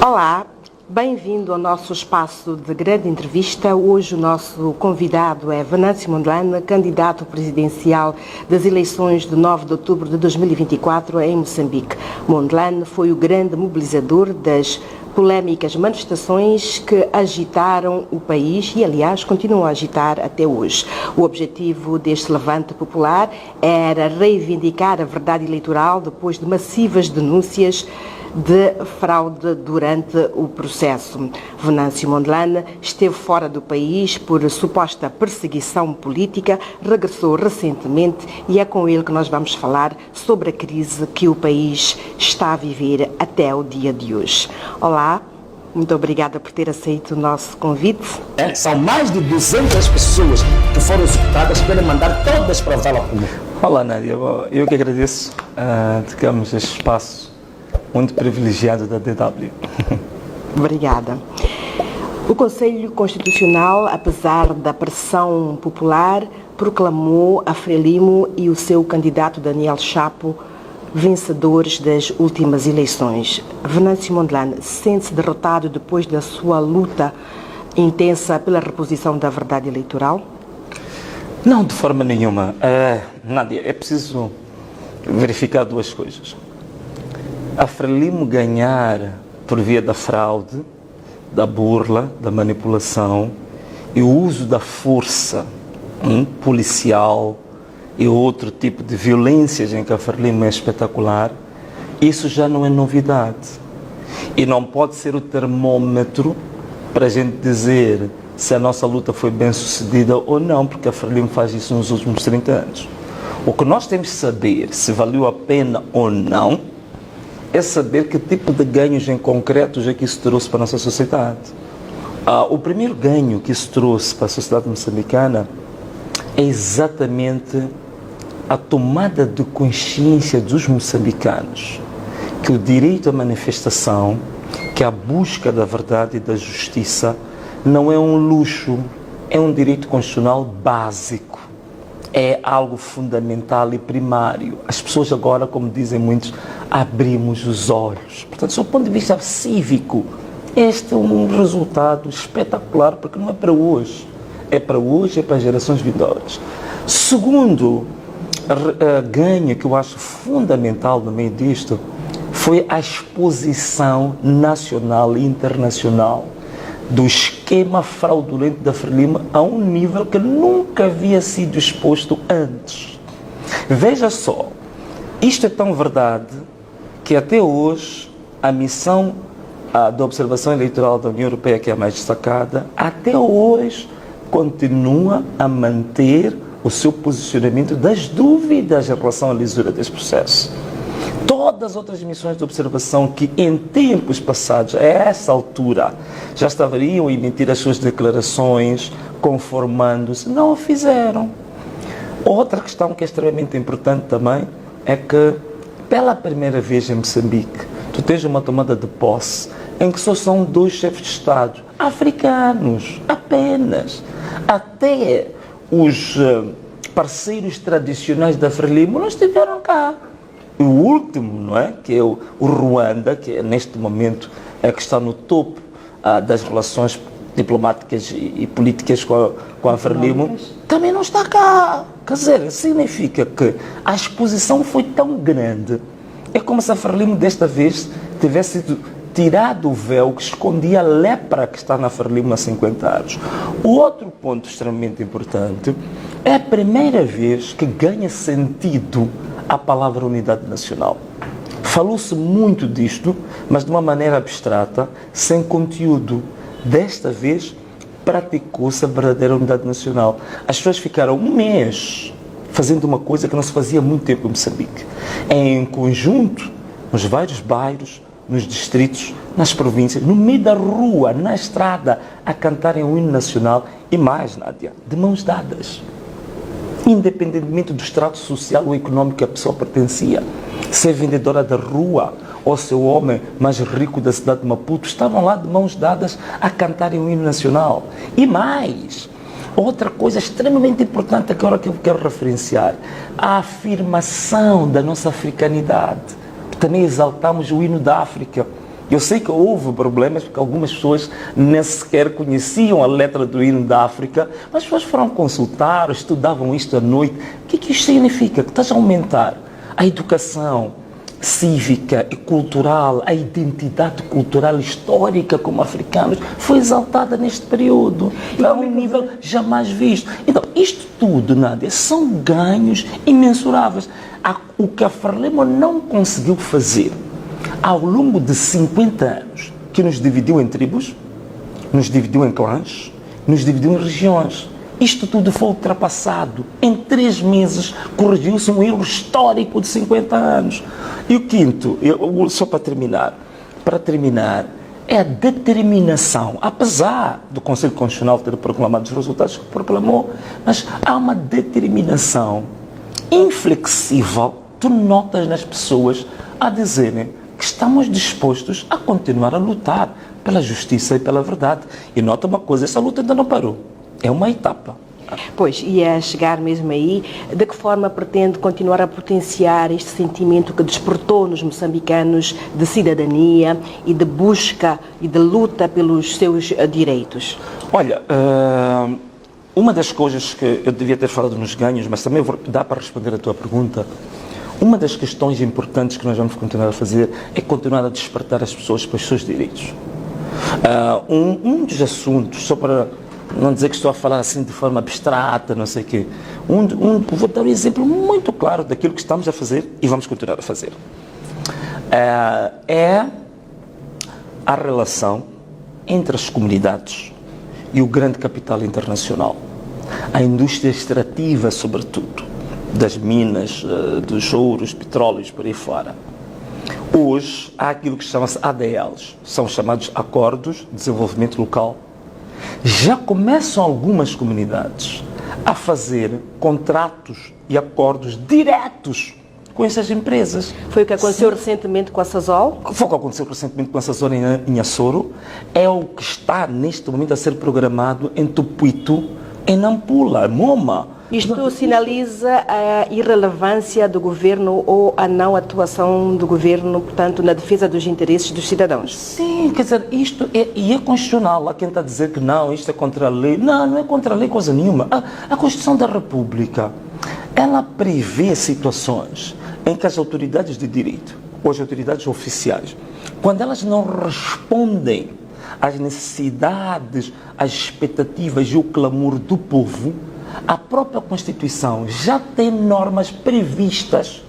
Olá, bem-vindo ao nosso espaço de grande entrevista. Hoje o nosso convidado é Venâncio Mondlane, candidato presidencial das eleições de 9 de outubro de 2024 em Moçambique. Mondlane foi o grande mobilizador das polêmicas manifestações que agitaram o país e, aliás, continuam a agitar até hoje. O objetivo deste levante popular era reivindicar a verdade eleitoral depois de massivas denúncias de fraude durante o processo. Venâncio Mondlane esteve fora do país por suposta perseguição política, regressou recentemente e é com ele que nós vamos falar sobre a crise que o país está a viver até o dia de hoje. Olá, muito obrigada por ter aceito o nosso convite. São mais de 200 pessoas que foram executadas, querem mandar todas para a vala comum. Olá, Nádia. Eu que agradeço, digamos, este espaço muito privilegiado da DW. Obrigada. O Conselho Constitucional, apesar da pressão popular, proclamou a Frelimo e o seu candidato Daniel Chapo vencedores das últimas eleições. Venâncio Mondlane sente-se derrotado depois da sua luta intensa pela reposição da verdade eleitoral? Não, de forma nenhuma. Nádia, é preciso verificar duas coisas. A Frelimo ganhar por via da fraude, da burla, da manipulação e o uso da força policial e outro tipo de violências em que a Frelimo é espetacular, isso já não é novidade. E não pode ser o termômetro para a gente dizer se a nossa luta foi bem sucedida ou não, porque a Frelimo faz isso nos últimos 30 anos. O que nós temos de saber se valeu a pena ou não é saber que tipo de ganhos em concretos é que isso trouxe para a nossa sociedade. O primeiro ganho que isso trouxe para a sociedade moçambicana é exatamente a tomada de consciência dos moçambicanos que o direito à manifestação, que a busca da verdade e da justiça não é um luxo, é um direito constitucional básico. É algo fundamental e primário. As pessoas agora, como dizem muitos, abrimos os olhos. Portanto, do ponto de vista cívico, este é um resultado espetacular, porque não é para hoje. É para hoje, é para as gerações vindouras. Segundo ganho que eu acho fundamental no meio disto foi a exposição nacional e internacional do esquema fraudulento da Frelimo a um nível que nunca havia sido exposto antes. Veja só, isto é tão verdade que até hoje a missão da observação eleitoral da União Europeia, que é a mais destacada, até hoje continua a manter o seu posicionamento das dúvidas em relação à lisura desse processo. Todas as outras missões de observação que em tempos passados, a essa altura, já estariam a emitir as suas declarações, conformando-se, não o fizeram. Outra questão que é extremamente importante também é que, pela primeira vez em Moçambique, tu tens uma tomada de posse em que só são 2 chefes de Estado africanos, apenas. Até os parceiros tradicionais da Frelimo não estiveram cá. O último, não é? Que é o Ruanda, que é, neste momento é que está no topo das relações diplomáticas e políticas com a Frelimo, também não está cá. Quer dizer, significa que a exposição foi tão grande. É como se a Frelimo desta vez tivesse tirado o véu que escondia a lepra que está na Frelimo há 50 anos. O outro ponto extremamente importante é a primeira vez que ganha sentido a palavra unidade nacional. Falou-se muito disto, mas de uma maneira abstrata, sem conteúdo. Desta vez, praticou-se a verdadeira unidade nacional. As pessoas ficaram um mês fazendo uma coisa que não se fazia há muito tempo em Moçambique. Em conjunto, nos vários bairros, nos distritos, nas províncias, no meio da rua, na estrada, a cantarem o hino nacional e mais, Nádia, de mãos dadas. Independentemente do extrato social ou econômico que a pessoa pertencia, ser vendedora da rua ou ser o homem mais rico da cidade de Maputo, estavam lá de mãos dadas a cantarem o hino nacional. E mais, outra coisa extremamente importante agora que eu quero referenciar, a afirmação da nossa africanidade. Também exaltamos o hino da África, Eu sei que houve problemas porque algumas pessoas nem sequer conheciam a letra do hino da África, mas as pessoas foram consultar, estudavam isto à noite. O que é que isto significa? Que estás a aumentar a educação cívica e cultural, a identidade cultural histórica como africanos foi exaltada neste período a um nível jamais visto. Então, isto tudo, Nádia, são ganhos imensuráveis. O que a Frelimo não conseguiu fazer ao longo de 50 anos, que nos dividiu em tribos, nos dividiu em clãs, nos dividiu em regiões. Isto tudo foi ultrapassado. Em 3 meses corrigiu-se um erro histórico de 50 anos. E o quinto, só para terminar, é a determinação. Apesar do Conselho Constitucional ter proclamado os resultados que proclamou, mas há uma determinação inflexível. Tu notas nas pessoas a dizerem que estamos dispostos a continuar a lutar pela justiça e pela verdade. E nota uma coisa, essa luta ainda não parou. É uma etapa. Pois, e a chegar mesmo aí, de que forma pretende continuar a potenciar este sentimento que despertou nos moçambicanos de cidadania e de busca e de luta pelos seus direitos? Olha, uma das coisas que eu devia ter falado nos ganhos, mas também dá para responder a tua pergunta. Uma das questões importantes que nós vamos continuar a fazer é continuar a despertar as pessoas para os seus direitos. Um dos assuntos, só para não dizer que estou a falar assim de forma abstrata, não sei o quê, vou dar um exemplo muito claro daquilo que estamos a fazer e vamos continuar a fazer. É a relação entre as comunidades e o grande capital internacional. A indústria extrativa, sobretudo, das minas, dos ouros, petróleos, por aí fora. Hoje, há aquilo que chama-se ADLs, são chamados Acordos de Desenvolvimento Local. Já começam algumas comunidades a fazer contratos e acordos diretos com essas empresas. Foi o que aconteceu recentemente com a Sasol? Foi o que aconteceu recentemente com a Sasol em Açoro. É o que está neste momento a ser programado em Tupuito, em Nampula, Moma. Isto sinaliza a irrelevância do governo ou a não atuação do governo, portanto, na defesa dos interesses dos cidadãos? Sim, quer dizer, isto é constitucional. Há quem está a dizer que não, isto é contra a lei. Não, não é contra a lei coisa nenhuma. A Constituição da República, ela prevê situações em que as autoridades de direito, ou as autoridades oficiais, quando elas não respondem às necessidades, às expectativas e o clamor do povo, a própria Constituição já tem normas previstas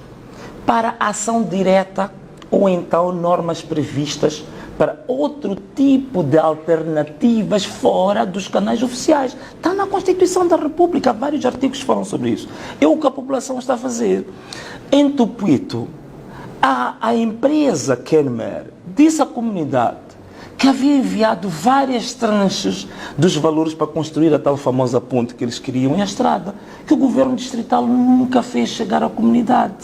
para ação direta ou então normas previstas para outro tipo de alternativas fora dos canais oficiais. Está na Constituição da República, vários artigos falam sobre isso. É o que a população está a fazer. Em Tupuito, a empresa Kenmer disse à comunidade que havia enviado várias tranches dos valores para construir a tal famosa ponte que eles queriam e a estrada, que o governo distrital nunca fez chegar à comunidade.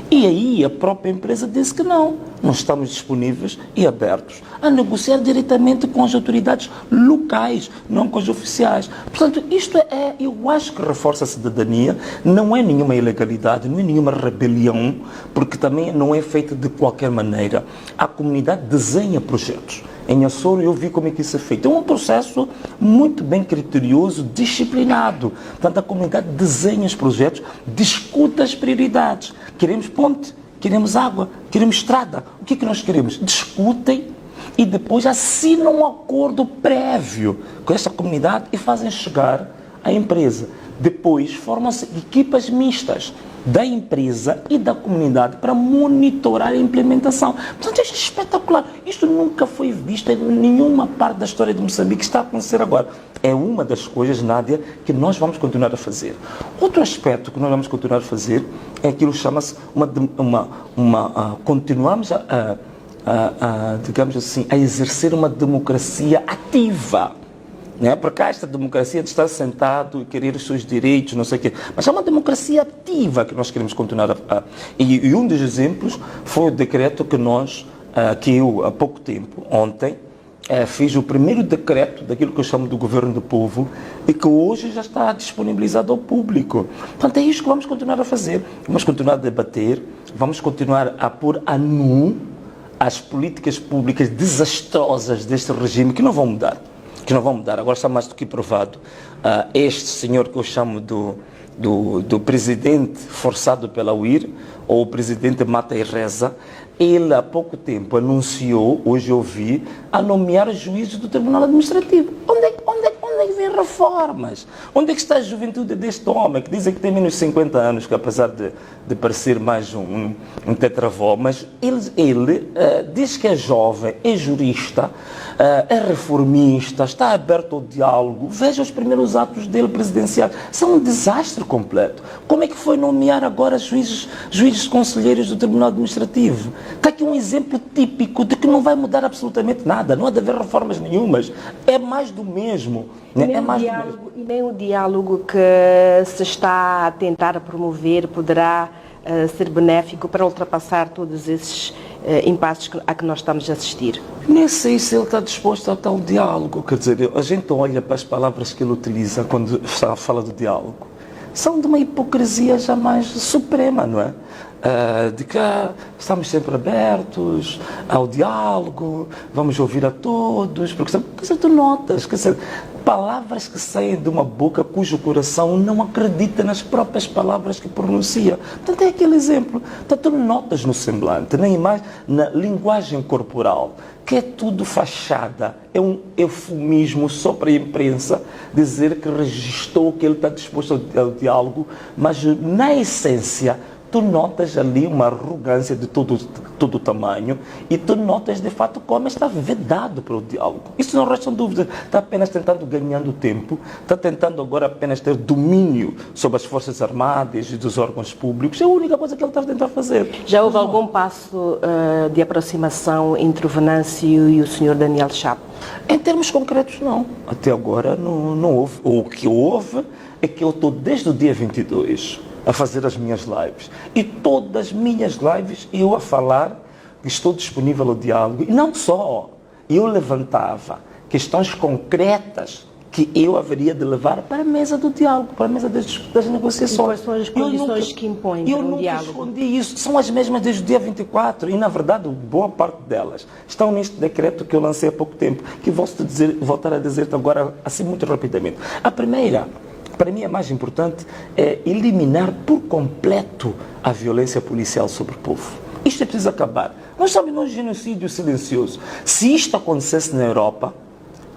E aí a própria empresa disse que não estamos disponíveis e abertos a negociar diretamente com as autoridades locais, não com as oficiais. Portanto, isto eu acho que reforça a cidadania, não é nenhuma ilegalidade, não é nenhuma rebelião, porque também não é feita de qualquer maneira. A comunidade desenha projetos. Em Açoro eu vi como é que isso é feito. É um processo muito bem criterioso, disciplinado. Portanto, a comunidade desenha os projetos, discute as prioridades. Queremos ponte, queremos água, queremos estrada. O que é que nós queremos? Discutem e depois assinam um acordo prévio com essa comunidade e fazem chegar à empresa. Depois formam-se equipas mistas da empresa e da comunidade para monitorar a implementação. Portanto, isto é espetacular. Isto nunca foi visto em nenhuma parte da história de Moçambique que está a acontecer agora. É uma das coisas, Nádia, que nós vamos continuar a fazer. Outro aspecto que nós vamos continuar a fazer é aquilo que chama-se continuamos digamos assim, a exercer uma democracia ativa. Porque há esta democracia de estar sentado e querer os seus direitos, não sei o quê. Mas há uma democracia ativa que nós queremos continuar a... E um dos exemplos foi o decreto que eu, há pouco tempo, ontem, fiz o primeiro decreto daquilo que eu chamo do governo do povo e que hoje já está disponibilizado ao público. Portanto, é isso que vamos continuar a fazer. Vamos continuar a debater, vamos continuar a pôr a nu às políticas públicas desastrosas deste regime que não vão mudar. Agora está mais do que provado. Este senhor que eu chamo do presidente forçado pela UIR, ou o presidente mata e reza, ele há pouco tempo anunciou, hoje eu vi, a nomear juízes do Tribunal Administrativo. Onde é que vem reformas? Onde é que está a juventude deste homem, que dizem que tem menos de 50 anos, que apesar de parecer mais um tetravó, mas ele diz que é jovem, é jurista, é reformista, está aberto ao diálogo. Veja os primeiros atos dele presidenciais. São um desastre completo. Como é que foi nomear agora juízes conselheiros do Tribunal Administrativo? Está aqui um exemplo típico de que não vai mudar absolutamente nada. Não há de haver reformas nenhumas. É mais do mesmo. E nem o diálogo que se está a tentar promover poderá ser benéfico para ultrapassar todos esses impasses a que nós estamos a assistir. Nem sei se ele está disposto a tal diálogo. Quer dizer, a gente olha para as palavras que ele utiliza quando fala do diálogo. São de uma hipocrisia jamais suprema, não é? De que estamos sempre abertos ao diálogo, vamos ouvir a todos, porque tu notas, palavras que saem de uma boca cujo coração não acredita nas próprias palavras que pronuncia. Portanto, é aquele exemplo. Portanto, tu notas no semblante, nem mais na linguagem corporal, que é tudo fachada, é um eufemismo só para a imprensa dizer que registou que ele está disposto ao diálogo, mas na essência tu notas ali uma arrogância de todo o tamanho e tu notas de fato como está vedado para o diálogo. Isso não resta dúvida. Está apenas tentando ganhando tempo, está tentando agora apenas ter domínio sobre as Forças Armadas e dos órgãos públicos. É a única coisa que ele está a tentar fazer. Já houve algum passo de aproximação entre o Venâncio e o Sr. Daniel Chapo? Em termos concretos, não. Até agora não houve. O que houve é que eu estou desde o dia 22 a fazer as minhas lives. E todas as minhas lives eu a falar que estou disponível ao diálogo. E não só. Eu levantava questões concretas que eu haveria de levar para a mesa do diálogo, para a mesa das negociações. E quais são as condições que impõem para um diálogo? Eu nunca escondi isso. São as mesmas desde o dia 24 e, na verdade, boa parte delas estão neste decreto que eu lancei há pouco tempo, que voltar a dizer-te agora, assim, muito rapidamente. A primeira, para mim, a mais importante é eliminar por completo a violência policial sobre o povo. Isto é preciso acabar. Nós estamos num genocídio silencioso. Se isto acontecesse na Europa,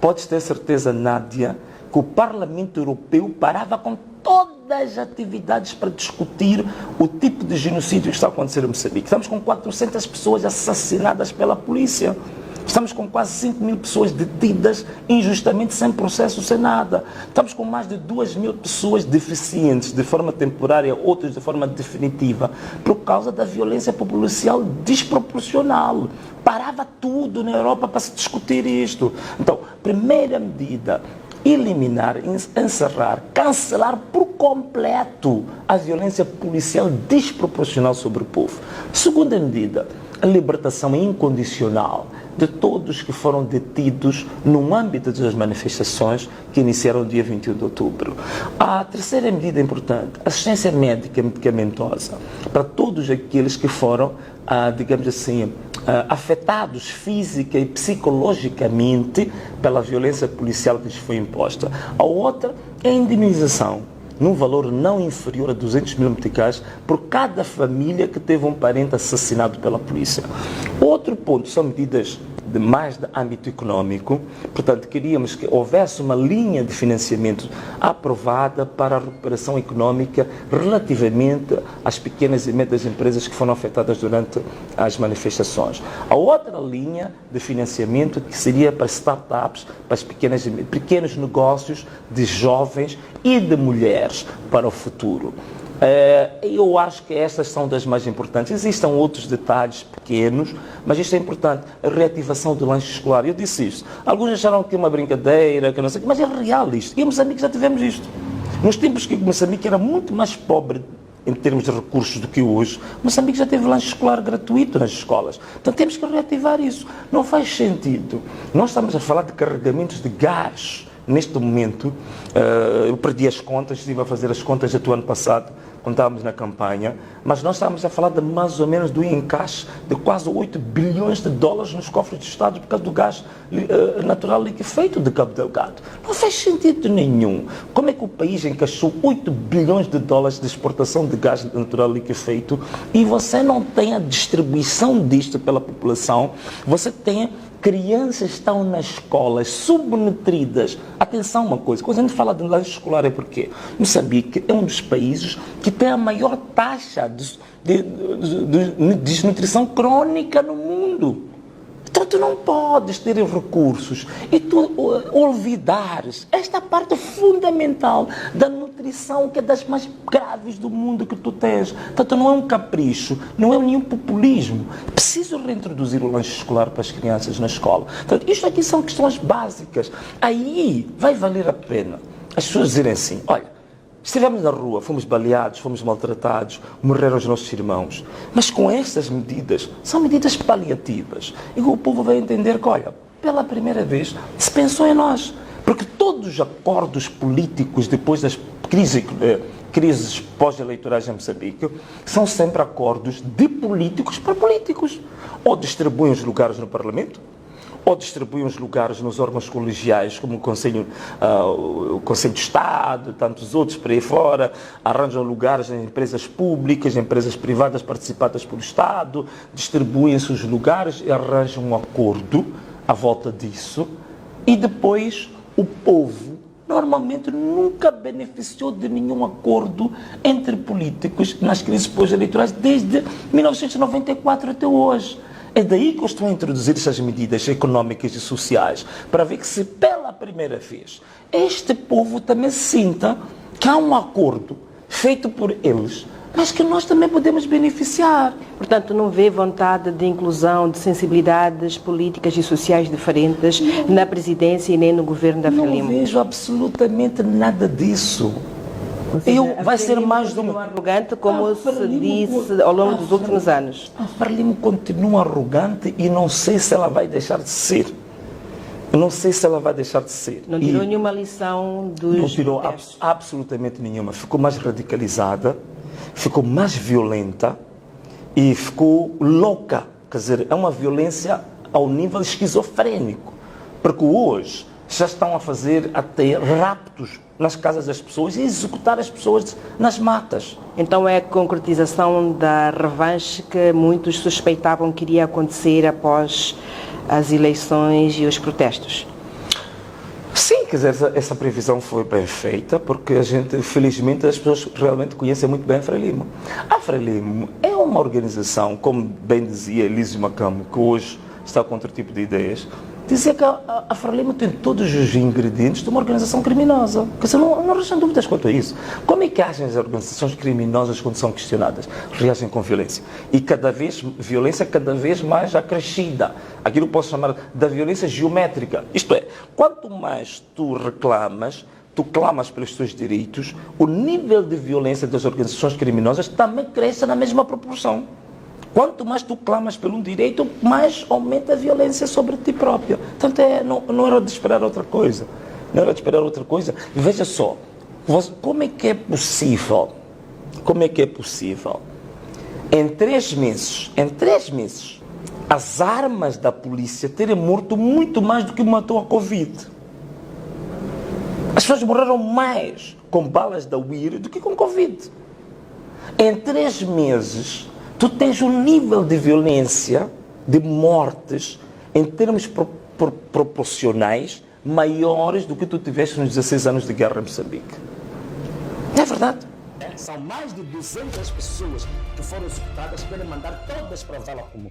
podes ter certeza, Nádia, que o Parlamento Europeu parava com todas as atividades para discutir o tipo de genocídio que está a acontecer em Moçambique. Estamos com 400 pessoas assassinadas pela polícia. Estamos com quase 5 mil pessoas detidas injustamente, sem processo, sem nada. Estamos com mais de 2 mil pessoas deficientes de forma temporária, outras de forma definitiva, por causa da violência policial desproporcional. Parava tudo na Europa para se discutir isto. Então, primeira medida, eliminar, encerrar, cancelar por completo a violência policial desproporcional sobre o povo. Segunda medida, a libertação incondicional de todos que foram detidos no âmbito das manifestações que iniciaram no dia 21 de outubro. A terceira medida importante, assistência médica medicamentosa para todos aqueles que foram, digamos assim, afetados física e psicologicamente pela violência policial que lhes foi imposta. A outra é a indemnização, num valor não inferior a 200 mil meticais por cada família que teve um parente assassinado pela polícia. Outro ponto são medidas mais de âmbito econômico. Portanto, queríamos que houvesse uma linha de financiamento aprovada para a recuperação econômica relativamente às pequenas e médias empresas que foram afetadas durante as manifestações. A outra linha de financiamento que seria para startups, para os pequenos negócios de jovens e de mulheres para o futuro. Eu acho que estas são das mais importantes. Existem outros detalhes pequenos, mas isto é importante. A reativação do lanche escolar. Eu disse isto. Alguns acharam que é uma brincadeira, que não sei, mas é real isto. E em Moçambique já tivemos isto. Nos tempos que Moçambique era muito mais pobre em termos de recursos do que hoje, Moçambique já teve lanche escolar gratuito nas escolas. Então temos que reativar isso. Não faz sentido. Nós estamos a falar de carregamentos de gás neste momento, eu perdi as contas, estive a fazer as contas do ano passado, quando estávamos na campanha, mas nós estávamos a falar de mais ou menos do encaixe de quase 8 bilhões de dólares nos cofres do Estado por causa do gás natural liquefeito de Cabo Delgado. Não faz sentido nenhum. Como é que o país encaixou 8 bilhões de dólares de exportação de gás natural liquefeito e você não tem a distribuição disto pela população? Você tem crianças que estão nas escolas subnutridas. Atenção uma coisa, quando a gente fala de lanche escolar é porque Moçambique é um dos países que tem a maior taxa de desnutrição crônica no mundo. Então tu não podes ter recursos e tu olvidares esta parte fundamental da nutrição, que é das mais graves do mundo que tu tens. Portanto, não é um capricho, não é nenhum populismo. Preciso reintroduzir o lanche escolar para as crianças na escola. Portanto, isto aqui são questões básicas. Aí vai valer a pena as pessoas dizerem assim, olha, estivemos na rua, fomos baleados, fomos maltratados, morreram os nossos irmãos. Mas com estas medidas, são medidas paliativas. E o povo vai entender que, olha, pela primeira vez se pensou em nós. Porque todos os acordos políticos depois das crises pós-eleitorais em Moçambique são sempre acordos de políticos para políticos. Ou distribuem os lugares no Parlamento, ou distribuem os lugares nos órgãos colegiais, como o Conselho de Estado, tantos outros por aí fora, arranjam lugares em empresas públicas, em empresas privadas participadas pelo Estado, distribuem-se os lugares e arranjam um acordo à volta disso, e depois o povo normalmente nunca beneficiou de nenhum acordo entre políticos nas crises pós-eleitorais desde 1994 até hoje. É daí que eu estou a introduzir essas medidas económicas e sociais, para ver que se pela primeira vez este povo também sinta que há um acordo feito por eles, mas que nós também podemos beneficiar. Portanto, não vê vontade de inclusão de sensibilidades políticas e sociais diferentes na presidência e nem no governo da Frelimo? Não vejo absolutamente nada disso. Vai ser mais de um arrogante, como se disse ao longo dos últimos anos. A Frelimo continua arrogante e não sei se ela vai deixar de ser. Não sei se ela vai deixar de ser. Não tirou nenhuma lição dos... Não tirou absolutamente nenhuma. Ficou mais radicalizada, ficou mais violenta e ficou louca. Quer dizer, é uma violência ao nível esquizofrénico. Porque hoje já estão a fazer até raptos nas casas das pessoas e executar as pessoas nas matas. Então é a concretização da revanche que muitos suspeitavam que iria acontecer após as eleições e os protestos? Sim, quer dizer, essa previsão foi bem feita, porque felizmente, as pessoas realmente conhecem muito bem a Frelimo. A Frelimo é uma organização, como bem dizia Elísio Macamo, que hoje está com outro tipo de ideias, dizia que a Frelimo tem todos os ingredientes de uma organização criminosa. Quer dizer, não restam dúvidas quanto a isso. Como é que agem as organizações criminosas quando são questionadas? Reagem com violência. E violência cada vez mais acrescida. Aquilo que posso chamar da violência geométrica. Isto é, quanto mais tu clamas pelos teus direitos, o nível de violência das organizações criminosas também cresce na mesma proporção. Quanto mais tu clamas pelo direito, mais aumenta a violência sobre ti próprio. Portanto, não era de esperar outra coisa. Não era de esperar outra coisa. Veja só, como é que é possível, em 3 meses, as armas da polícia terem morto muito mais do que matou a Covid? As pessoas morreram mais com balas da UIR do que com Covid. Em 3 meses... tu tens um nível de violência, de mortes, em termos proporcionais, maiores do que tu tiveste nos 16 anos de guerra em Moçambique. Não é verdade? São mais de 200 pessoas que foram executadas, querem mandar todas para a vala comum.